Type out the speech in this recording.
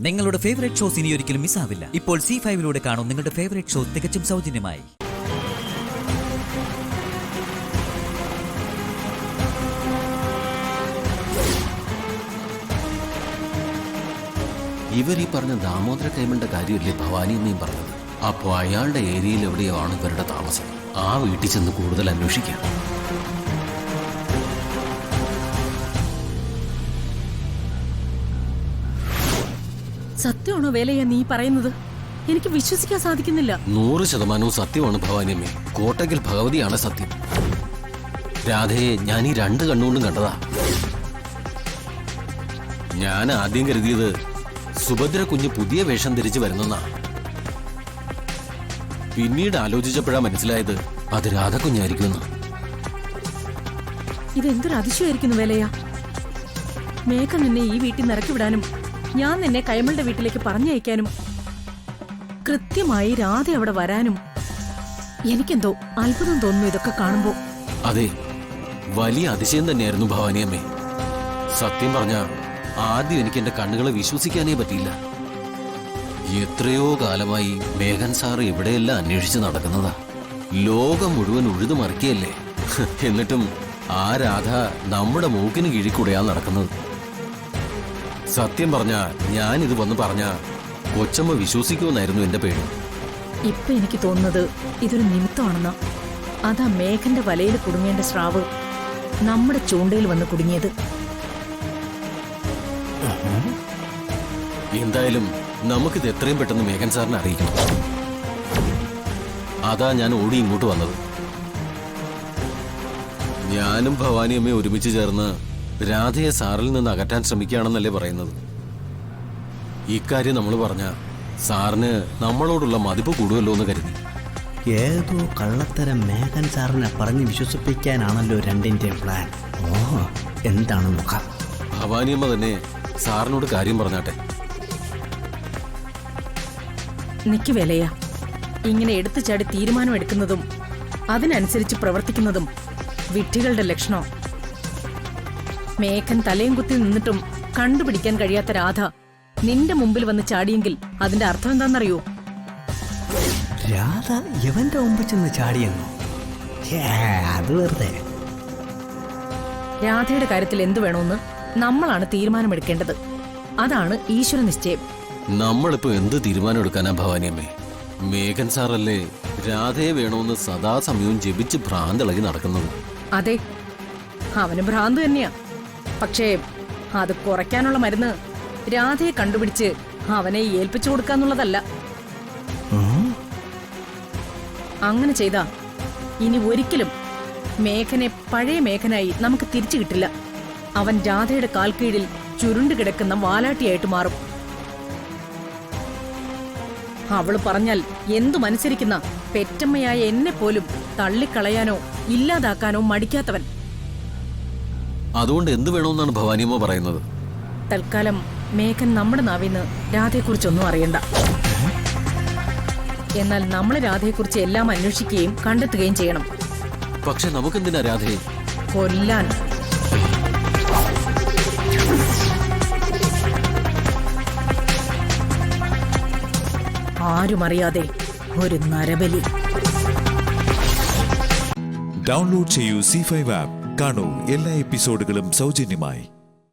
നിങ്ങളുടെ favourite shows ഇനി ഒരിക്കലും മിസ്സാവില്ല. ഇപ്പോൾ C5 കാണും നിങ്ങളുടെ ഫേവറേറ്റ് ഷോ തികച്ചും സൗജന്യമായി. ഇവർ ഈ പറഞ്ഞ ദാമോദര കൈമളുടെ കാര്യമല്ലേ ഭവാനിയമ്മയും പറഞ്ഞത്? അപ്പോൾ അയാളുടെ ഏരിയയിൽ എവിടെയാണ് ഇവരുടെ താമസം? ആ വീട്ടിൽ ചെന്ന് കൂടുതൽ അന്വേഷിക്കാം. സത്യമാണോ വേലയ്യ നീ പറയുന്നത്? എനിക്ക് വിശ്വസിക്കാൻ സാധിക്കുന്നില്ല. 100% സത്യമാണ് ഭവാനിയമ്മേ. കോട്ടയ്ക്കൽ ഭഗവതിയാണ് സത്യം. രാധയെ ഞാൻ ഈ 2 കണ്ണുകൊണ്ടും കണ്ടതാ. ഞാൻ ആദ്യം കരുതിയത് സുഭദ്ര കുഞ്ഞ് പുതിയ വേഷം ധരിച്ചു വരുന്നെന്നാ. പിന്നീട് ആലോചിച്ചപ്പോഴാ മനസ്സിലായത് അത് രാധകുഞ്ഞായിരിക്കുമെന്ന്. ഇതെന്തൊരു അതിശയമായിരിക്കുന്നു വേലയ്യ. മേഘ നിന്നെ ഈ വീട്ടിൽ നിറക്കി വിടാനും ഞാൻ നിന്നെ കൈമളുടെ വീട്ടിലേക്ക് പറഞ്ഞയക്കാനും കൃത്യമായി രാധ അവിടെ വരാനും എനിക്കെന്തോ അത്ഭുതം തോന്നുന്നു ഇതൊക്കെ കാണുമ്പോ. അതെ, വലിയ അതിശയം തന്നെയായിരുന്നു ഭവാനിയമ്മേ. സത്യം പറഞ്ഞ ആദ്യം എനിക്ക് എന്റെ കണ്ണുകളെ വിശ്വസിക്കാനേ പറ്റിയില്ല. എത്രയോ കാലമായി മേഘൻ സാറ് ഇവിടെയെല്ലാം അന്വേഷിച്ച് നടക്കുന്നതാ. ലോകം മുഴുവൻ ഉഴുതുമറിക്കുകയല്ലേ. എന്നിട്ടും ആ രാധ നമ്മുടെ മൂക്കിന് കീഴിക്കൂടെയാ നടക്കുന്നത്. സത്യം പറഞ്ഞ ഞാനിത് വന്ന് പറഞ്ഞ കൊച്ചമ്മ വിശ്വസിക്കുമെന്നായിരുന്നു എന്റെ പേടി. ഇപ്പൊ എനിക്ക് തോന്നുന്നത് ഇതൊരു നിമിത്തമാണെന്നാ. അതാ മേഘന്റെ വലയിൽ കുടുങ്ങേണ്ട സ്രാവ് നമ്മുടെ ചൂണ്ടയിൽ വന്ന് കുടുങ്ങിയത്. എന്തായാലും നമുക്കിത് എത്രയും പെട്ടെന്ന് മേഘൻ സാറിനെ അറിയിക്കണം. അതാ ഞാൻ ഓടി ഇങ്ങോട്ട് വന്നത്. ഞാനും ഭവാനിയമ്മയും ഒരുമിച്ച് ചേർന്ന് രാധയെ സാറിൽ നിന്ന് അകറ്റാൻ ശ്രമിക്കുകയാണെന്നല്ലേ പറയുന്നത്. ഇക്കാര്യം നമ്മൾ പറഞ്ഞ സാറിന് നമ്മളോടുള്ള മതിപ്പ് കൂടുമല്ലോ എന്ന് കരുതി. ഏതോ കള്ളത്തരം മേഘൻ സാറിനെ പറഞ്ഞ് വിശ്വസിപ്പിക്കാനാണല്ലോ രണ്ടിന്റെ പ്ലാൻ. ഓ, എന്താണ് നോക്കാം. ഭവാനിയമ്മ തന്നെ സാറിനോട് കാര്യം പറഞ്ഞാട്ടെ. നിക്ക് വേലയ്യ, ഇങ്ങനെ എടുത്തു ചാടി തീരുമാനമെടുക്കുന്നതും അതിനനുസരിച്ച് പ്രവർത്തിക്കുന്നതും വിഡ്ഢികളുടെ ലക്ഷണം. മേഘൻ തലയും കുത്തി നിന്നിട്ടും കണ്ടുപിടിക്കാൻ കഴിയാത്ത രാധ നിന്റെ മുമ്പിൽ വന്ന് ചാടിയെങ്കിൽ അതിന്റെ അർത്ഥം എന്താണെന്നറിയോ? രാധ ഇവന്റെ മുമ്പിൽ ചെന്ന് ചാടിയെന്നോ? അത് വെറുതെ. രാധയുടെ കാര്യത്തിൽ എന്തു വേണമെന്ന് നമ്മളാണ് തീരുമാനമെടുക്കേണ്ടത്. അതാണ് ഈശ്വര നിശ്ചയം. നമ്മളിപ്പോ എന്ത് തീരുമാനം എടുക്കാനാ ഭവാനിയമ്മേ? മേഘൻ സാറല്ലേ രാധയെ വേണമെന്ന് സദാസമയവും ജപിച്ച് ഭ്രാന്തിളകി നടക്കുന്നത്. അതെ, അവന് ഭ്രാന്ത് തന്നെയാ. പക്ഷേ അത് കുറയ്ക്കാനുള്ള മരുന്ന് രാധയെ കണ്ടുപിടിച്ച് അവനെ ഏൽപ്പിച്ചു കൊടുക്കാന്നുള്ളതല്ല. അങ്ങനെ ചെയ്താ ഇനി ഒരിക്കലും മേഘനെ പഴയ മേഘനായി നമുക്ക് തിരിച്ചു കിട്ടില്ല. അവൻ രാധയുടെ കാൽ കീഴിൽ ചുരുണ്ടു കിടക്കുന്ന വാലാട്ടിയായിട്ട് മാറും. അവള് പറഞ്ഞാൽ എന്തു മനസ്സിരിക്കുന്ന പെറ്റമ്മയായ എന്നെ പോലും തള്ളിക്കളയാനോ ഇല്ലാതാക്കാനോ മടിക്കാത്തവൻ. അതുകൊണ്ട് എന്ത് വേണമെന്നാണ് ഭവാനിയമ്മ പറയുന്നത്? തൽക്കാലം മേഘൻ നമ്മുടെ നാവിന്ന് രാധയെക്കുറിച്ചൊന്നും അറിയണ്ട. എന്നാൽ നമ്മൾ രാധയെക്കുറിച്ച് എല്ലാം അന്വേഷിക്കുകയും കണ്ടെത്തുകയും ചെയ്യണം. പക്ഷെ നമുക്കെന്തിനാ രാധയെ കൊല്ലാൻ? ആരുമറിയാതെ ഒരു നരബലി. ഡൗൺലോഡ് ചെയ്യൂ C5 ആപ്പ്. കാണൂ എല്ലാ എപ്പിസോഡുകളും സൗജന്യമായി.